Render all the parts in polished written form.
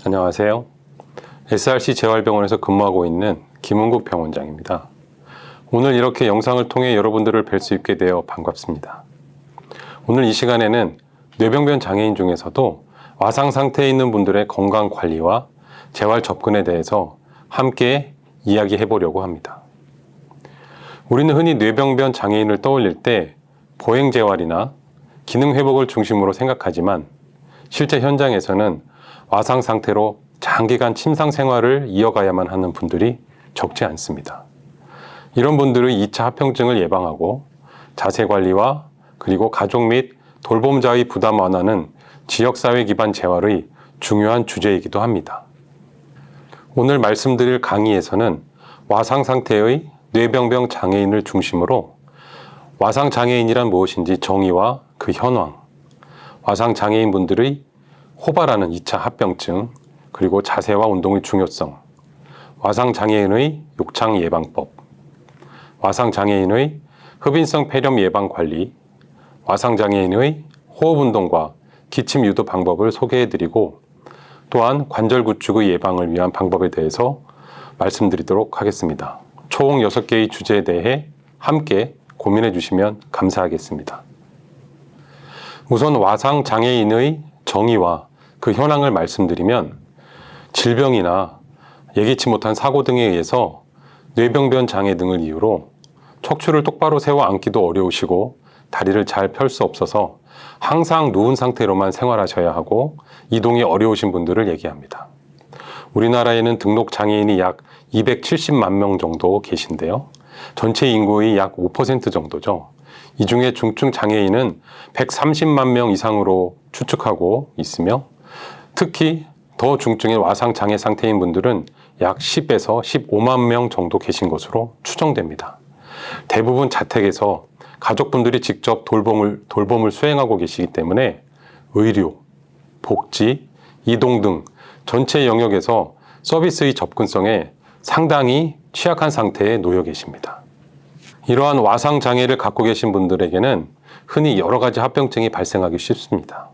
안녕하세요. SRC 재활병원에서 근무하고 있는 김은국 병원장입니다. 오늘 이렇게 영상을 통해 여러분들을 뵐 수 있게 되어 반갑습니다. 오늘 이 시간에는 뇌병변 장애인 중에서도 와상 상태에 있는 분들의 건강 관리와 재활 접근에 대해서 함께 이야기해 보려고 합니다. 우리는 흔히 뇌병변 장애인을 떠올릴 때 보행 재활이나 기능 회복을 중심으로 생각하지만 실제 현장에서는 와상 상태로 장기간 침상 생활을 이어가야만 하는 분들이 적지 않습니다. 이런 분들의 2차 합병증을 예방하고 자세 관리와 그리고 가족 및 돌봄자의 부담 완화는 지역사회 기반 재활의 중요한 주제이기도 합니다. 오늘 말씀드릴 강의에서는 와상 상태의 뇌병변 장애인을 중심으로 와상 장애인이란 무엇인지 정의와 그 현황, 와상 장애인 분들의 호바라는 2차 합병증, 그리고 자세와 운동의 중요성, 와상 장애인의 욕창 예방법, 와상 장애인의 흡인성 폐렴 예방 관리, 와상 장애인의 호흡 운동과 기침 유도 방법을 소개해드리고 또한 관절 구축의 예방을 위한 방법에 대해서 말씀드리도록 하겠습니다. 총 6개의 주제에 대해 함께 고민해 주시면 감사하겠습니다. 우선 와상 장애인의 정의와 그 현황을 말씀드리면 질병이나 예기치 못한 사고 등에 의해서 뇌병변 장애 등을 이유로 척추를 똑바로 세워 앉기도 어려우시고 다리를 잘 펼 수 없어서 항상 누운 상태로만 생활하셔야 하고 이동이 어려우신 분들을 얘기합니다. 우리나라에는 등록 장애인이 약 270만 명 정도 계신데요. 전체 인구의 약 5% 정도죠. 이 중에 중증 장애인은 130만 명 이상으로 추측하고 있으며 특히 더 중증의 와상 장애 상태인 분들은 약 10에서 15만 명 정도 계신 것으로 추정됩니다. 대부분 자택에서 가족분들이 직접 돌봄을 수행하고 계시기 때문에 의료, 복지, 이동 등 전체 영역에서 서비스의 접근성에 상당히 취약한 상태에 놓여 계십니다. 이러한 와상 장애를 갖고 계신 분들에게는 흔히 여러 가지 합병증이 발생하기 쉽습니다.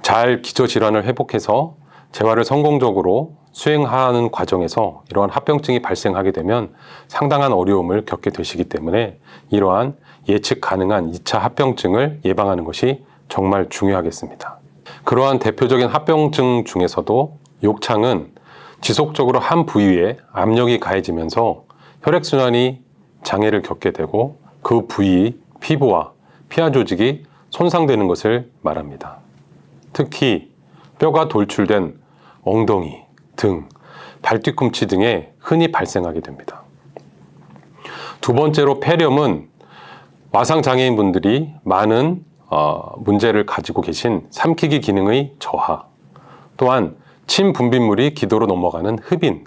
잘 기저질환을 회복해서 재활을 성공적으로 수행하는 과정에서 이러한 합병증이 발생하게 되면 상당한 어려움을 겪게 되시기 때문에 이러한 예측 가능한 2차 합병증을 예방하는 것이 정말 중요하겠습니다. 그러한 대표적인 합병증 중에서도 욕창은 지속적으로 한 부위에 압력이 가해지면서 혈액순환이 장애를 겪게 되고 그 부위, 피부와 피하 조직이 손상되는 것을 말합니다. 특히 뼈가 돌출된 엉덩이, 등, 발뒤꿈치 등에 흔히 발생하게 됩니다. 두 번째로 폐렴은 와상 장애인 분들이 많은 문제를 가지고 계신 삼키기 기능의 저하, 또한 침 분비물이 기도로 넘어가는 흡인,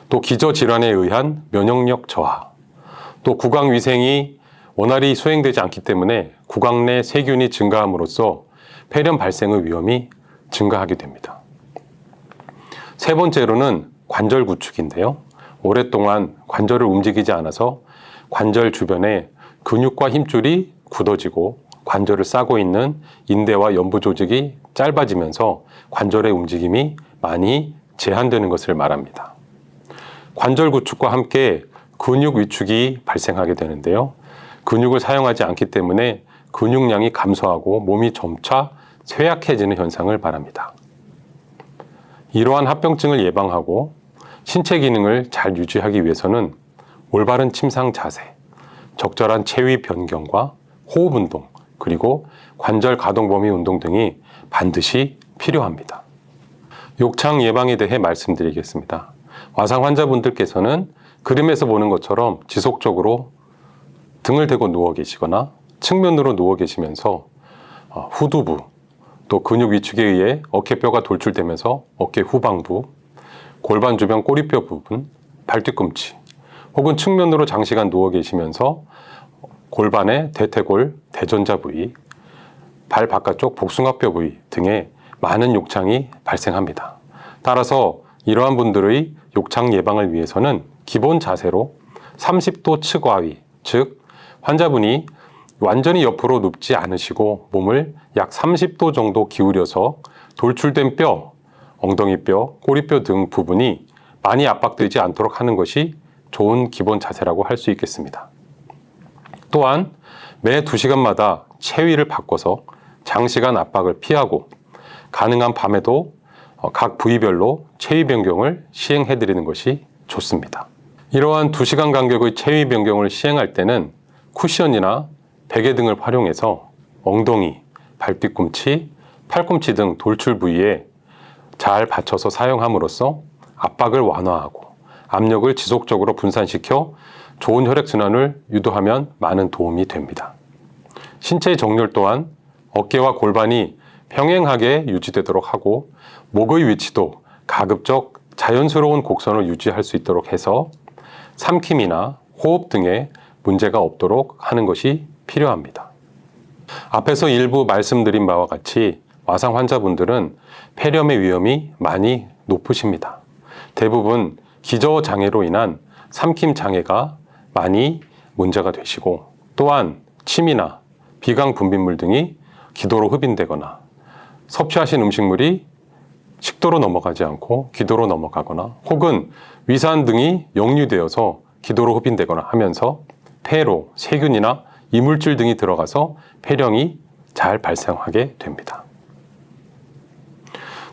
또 기저질환에 의한 면역력 저하, 또 구강위생이 원활히 수행되지 않기 때문에 구강 내 세균이 증가함으로써 폐렴 발생의 위험이 증가하게 됩니다. 세 번째로는 관절 구축인데요. 오랫동안 관절을 움직이지 않아서 관절 주변에 근육과 힘줄이 굳어지고 관절을 싸고 있는 인대와 연부 조직이 짧아지면서 관절의 움직임이 많이 제한되는 것을 말합니다. 관절 구축과 함께 근육 위축이 발생하게 되는데요. 근육을 사용하지 않기 때문에 근육량이 감소하고 몸이 점차 쇠약해지는 현상을 말합니다. 이러한 합병증을 예방하고 신체 기능을 잘 유지하기 위해서는 올바른 침상 자세, 적절한 체위 변경과 호흡 운동, 그리고 관절 가동 범위 운동 등이 반드시 필요합니다. 욕창 예방에 대해 말씀드리겠습니다. 와상 환자분들께서는 그림에서 보는 것처럼 지속적으로 등을 대고 누워 계시거나 측면으로 누워 계시면서 후두부, 또 근육 위축에 의해 어깨뼈가 돌출되면서 어깨 후방부, 골반 주변 꼬리뼈 부분, 발뒤꿈치, 혹은 측면으로 장시간 누워 계시면서 골반의 대퇴골, 대전자 부위, 발 바깥쪽 복숭아뼈 부위 등에 많은 욕창이 발생합니다. 따라서 이러한 분들의 욕창 예방을 위해서는 기본 자세로 30도 측와위, 즉 환자분이 완전히 옆으로 눕지 않으시고 몸을 약 30도 정도 기울여서 돌출된 뼈, 엉덩이뼈, 꼬리뼈 등 부분이 많이 압박되지 않도록 하는 것이 좋은 기본 자세라고 할 수 있겠습니다. 또한 매 2시간마다 체위를 바꿔서 장시간 압박을 피하고 가능한 밤에도 각 부위별로 체위 변경을 시행해 드리는 것이 좋습니다. 이러한 2시간 간격의 체위 변경을 시행할 때는 쿠션이나 베개 등을 활용해서 엉덩이, 발뒤꿈치, 팔꿈치 등 돌출 부위에 잘 받쳐서 사용함으로써 압박을 완화하고 압력을 지속적으로 분산시켜 좋은 혈액순환을 유도하면 많은 도움이 됩니다. 신체 정렬 또한 어깨와 골반이 평행하게 유지되도록 하고 목의 위치도 가급적 자연스러운 곡선을 유지할 수 있도록 해서 삼킴이나 호흡 등에 문제가 없도록 하는 것이 필요합니다. 앞에서 일부 말씀드린 바와 같이 와상 환자분들은 폐렴의 위험이 많이 높으십니다. 대부분 기저장애로 인한 삼킴 장애가 많이 문제가 되시고 또한 침이나 비강 분비물 등이 기도로 흡인되거나 섭취하신 음식물이 식도로 넘어가지 않고 기도로 넘어가거나 혹은 위산 등이 역류되어서 기도로 흡인되거나 하면서 폐로 세균이나 이물질 등이 들어가서 폐렴이 잘 발생하게 됩니다.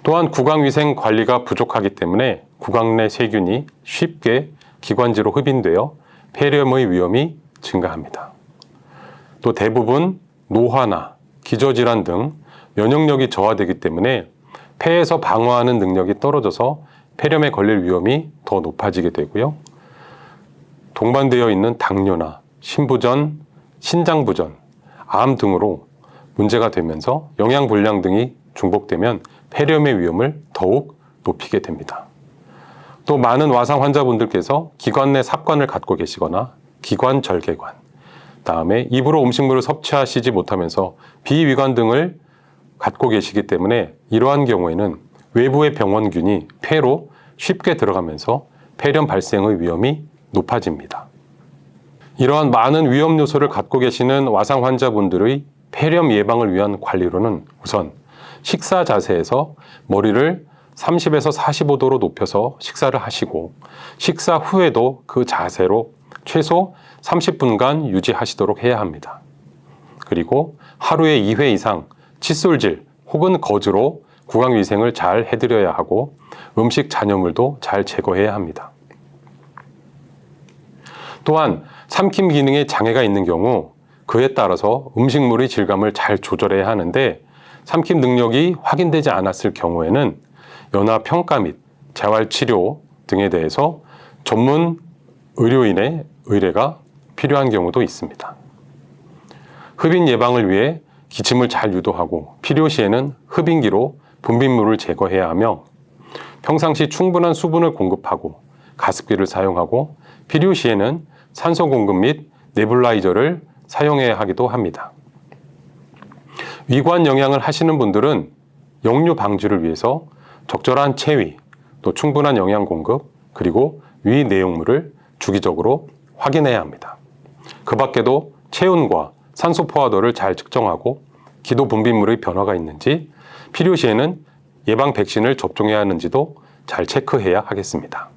또한 구강위생 관리가 부족하기 때문에 구강 내 세균이 쉽게 기관지로 흡인되어 폐렴의 위험이 증가합니다. 또 대부분 노화나 기저질환 등 면역력이 저하되기 때문에 폐에서 방어하는 능력이 떨어져서 폐렴에 걸릴 위험이 더 높아지게 되고요. 동반되어 있는 당뇨나 신부전, 신장부전, 암 등으로 문제가 되면서 영양불량 등이 중복되면 폐렴의 위험을 더욱 높이게 됩니다. 또 많은 와상 환자분들께서 기관 내 삽관을 갖고 계시거나 기관절개관, 다음에 입으로 음식물을 섭취하시지 못하면서 비위관 등을 갖고 계시기 때문에 이러한 경우에는 외부의 병원균이 폐로 쉽게 들어가면서 폐렴 발생의 위험이 높아집니다. 이러한 많은 위험 요소를 갖고 계시는 와상 환자분들의 폐렴 예방을 위한 관리로는 우선 식사 자세에서 머리를 30에서 45도로 높여서 식사를 하시고 식사 후에도 그 자세로 최소 30분간 유지하시도록 해야 합니다. 그리고 하루에 2회 이상 칫솔질 혹은 거즈로 구강위생을 잘 해드려야 하고 음식 잔여물도 잘 제거해야 합니다. 또한 삼킴 기능에 장애가 있는 경우 그에 따라서 음식물의 질감을 잘 조절해야 하는데 삼킴 능력이 확인되지 않았을 경우에는 연화 평가 및 재활치료 등에 대해서 전문 의료인의 의뢰가 필요한 경우도 있습니다. 흡인 예방을 위해 기침을 잘 유도하고 필요시에는 흡인기로 분비물을 제거해야 하며 평상시 충분한 수분을 공급하고 가습기를 사용하고 필요시에는 산소 공급 및 네뷸라이저를 사용해야 하기도 합니다. 위관 영양을 하시는 분들은 역류 방지를 위해서 적절한 체위, 또 충분한 영양 공급, 그리고 위 내용물을 주기적으로 확인해야 합니다. 그 밖에도 체온과 산소 포화도를 잘 측정하고 기도 분비물의 변화가 있는지, 필요시에는 예방 백신을 접종해야 하는지도 잘 체크해야 하겠습니다.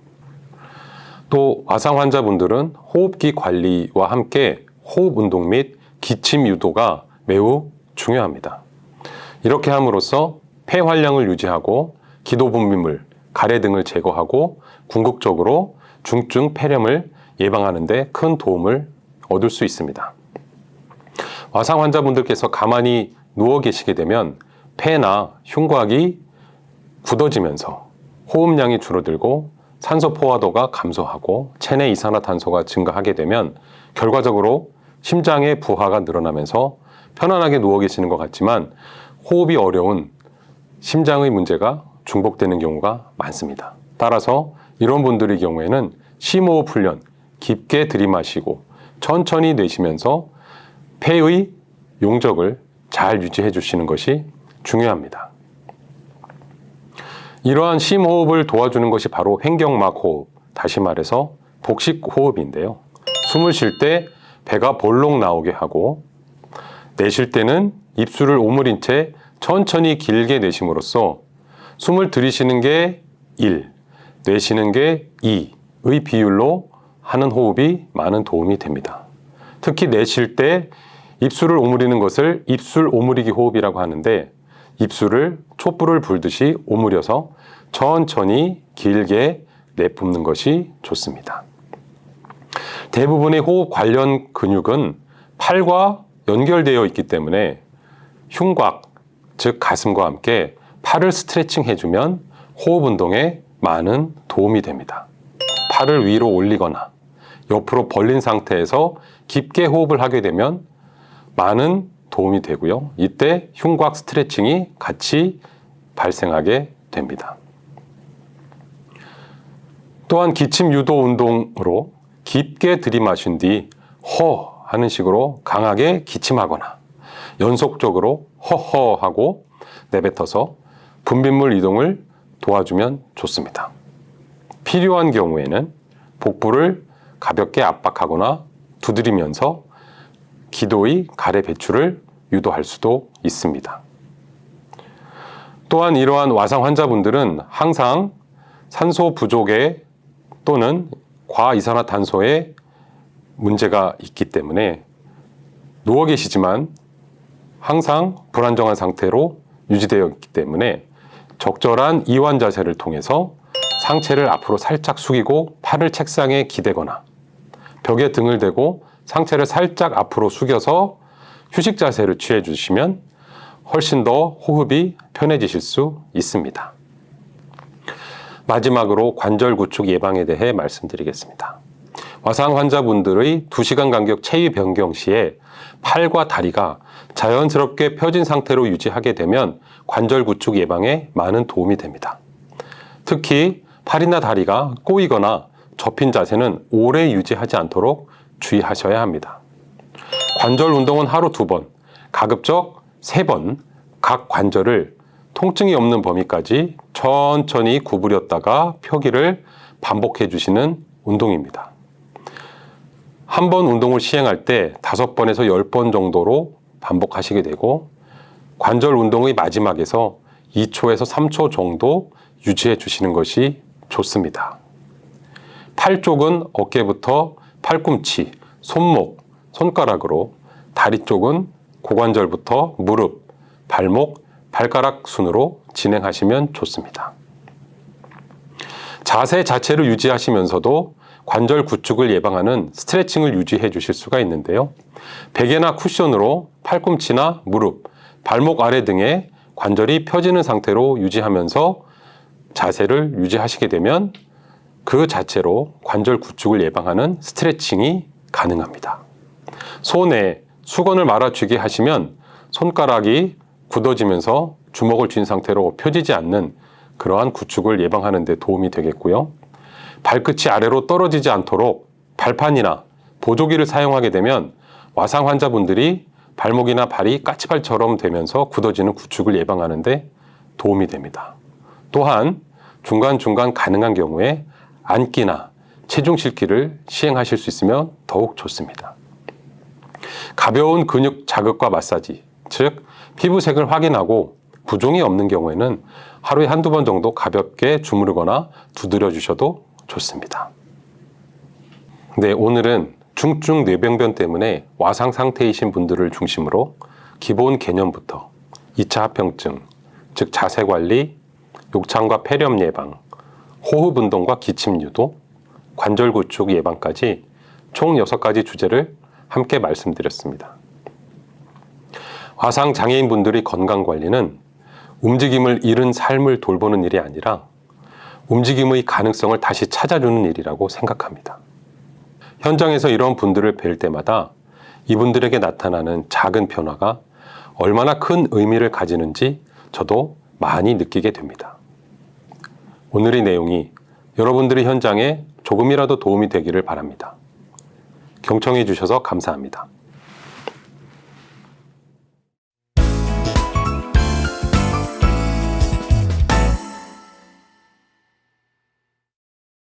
또 와상 환자분들은 호흡기 관리와 함께 호흡 운동 및 기침 유도가 매우 중요합니다. 이렇게 함으로써 폐 활량을 유지하고 기도 분비물, 가래 등을 제거하고 궁극적으로 중증 폐렴을 예방하는 데 큰 도움을 얻을 수 있습니다. 와상 환자분들께서 가만히 누워 계시게 되면 폐나 흉곽이 굳어지면서 호흡량이 줄어들고 산소 포화도가 감소하고 체내 이산화탄소가 증가하게 되면 결과적으로 심장의 부하가 늘어나면서 편안하게 누워 계시는 것 같지만 호흡이 어려운 심장의 문제가 중복되는 경우가 많습니다. 따라서 이런 분들의 경우에는 심호흡 훈련, 깊게 들이마시고 천천히 내쉬면서 폐의 용적을 잘 유지해 주시는 것이 중요합니다. 이러한 심호흡을 도와주는 것이 바로 횡격막 호흡, 다시 말해서 복식 호흡인데요. 숨을 쉴 때 배가 볼록 나오게 하고 내쉴 때는 입술을 오므린 채 천천히 길게 내심으로써 숨을 들이쉬는 게 1, 내쉬는 게 2의 비율로 하는 호흡이 많은 도움이 됩니다. 특히 내쉴 때 입술을 오므리는 것을 입술 오므리기 호흡이라고 하는데, 입술을 촛불을 불듯이 오므려서 천천히 길게 내뿜는 것이 좋습니다. 대부분의 호흡 관련 근육은 팔과 연결되어 있기 때문에 흉곽, 즉 가슴과 함께 팔을 스트레칭 해주면 호흡 운동에 많은 도움이 됩니다. 팔을 위로 올리거나 옆으로 벌린 상태에서 깊게 호흡을 하게 되면 많은 도움이 되고요. 이때 흉곽 스트레칭이 같이 발생하게 됩니다. 또한 기침 유도 운동으로 깊게 들이마신 뒤 허 하는 식으로 강하게 기침하거나 연속적으로 허허 하고 내뱉어서 분비물 이동을 도와주면 좋습니다. 필요한 경우에는 복부를 가볍게 압박하거나 두드리면서 기도의 가래 배출을 유도할 수도 있습니다. 또한 이러한 와상 환자분들은 항상 산소 부족에 또는 과이산화탄소에 문제가 있기 때문에 누워 계시지만 항상 불안정한 상태로 유지되어 있기 때문에 적절한 이완 자세를 통해서 상체를 앞으로 살짝 숙이고 팔을 책상에 기대거나 벽에 등을 대고 상체를 살짝 앞으로 숙여서 휴식 자세를 취해 주시면 훨씬 더 호흡이 편해지실 수 있습니다. 마지막으로 관절 구축 예방에 대해 말씀드리겠습니다. 와상 환자분들의 2시간 간격 체위 변경 시에 팔과 다리가 자연스럽게 펴진 상태로 유지하게 되면 관절 구축 예방에 많은 도움이 됩니다. 특히 팔이나 다리가 꼬이거나 접힌 자세는 오래 유지하지 않도록 주의하셔야 합니다. 관절 운동은 하루 2번, 가급적 3번 각 관절을 통증이 없는 범위까지 천천히 구부렸다가 펴기를 반복해 주시는 운동입니다. 한 번 운동을 시행할 때 5번에서 10번 정도로 반복하시게 되고, 관절 운동의 마지막에서 2초에서 3초 정도 유지해 주시는 것이 좋습니다. 팔 쪽은 어깨부터 팔꿈치, 손목, 손가락으로, 다리 쪽은 고관절부터 무릎, 발목, 발가락 순으로 진행하시면 좋습니다. 자세 자체를 유지하시면서도 관절 구축을 예방하는 스트레칭을 유지해 주실 수가 있는데요. 베개나 쿠션으로 팔꿈치나 무릎, 발목 아래 등의 관절이 펴지는 상태로 유지하면서 자세를 유지하시게 되면 그 자체로 관절 구축을 예방하는 스트레칭이 가능합니다. 손에 수건을 말아쥐게 하시면 손가락이 굳어지면서 주먹을 쥔 상태로 펴지지 않는 그러한 구축을 예방하는 데 도움이 되겠고요. 발끝이 아래로 떨어지지 않도록 발판이나 보조기를 사용하게 되면 와상 환자분들이 발목이나 발이 까치발처럼 되면서 굳어지는 구축을 예방하는 데 도움이 됩니다. 또한 중간중간 가능한 경우에 앉기나 체중 실기를 시행하실 수 있으면 더욱 좋습니다. 가벼운 근육 자극과 마사지, 즉 피부색을 확인하고 부종이 없는 경우에는 하루에 1-2번 정도 가볍게 주무르거나 두드려 주셔도 좋습니다. 네, 오늘은 중증 뇌병변 때문에 와상 상태이신 분들을 중심으로 기본 개념부터 2차 합병증, 즉 자세관리, 욕창과 폐렴 예방, 호흡 운동과 기침 유도, 관절 구축 예방까지 총 6가지 주제를 함께 말씀드렸습니다. 와상 장애인 분들의 건강 관리는 움직임을 잃은 삶을 돌보는 일이 아니라 움직임의 가능성을 다시 찾아주는 일이라고 생각합니다. 현장에서 이런 분들을 뵐 때마다 이분들에게 나타나는 작은 변화가 얼마나 큰 의미를 가지는지 저도 많이 느끼게 됩니다. 오늘의 내용이 여러분들의 현장에 조금이라도 도움이 되기를 바랍니다. 경청해 주셔서 감사합니다.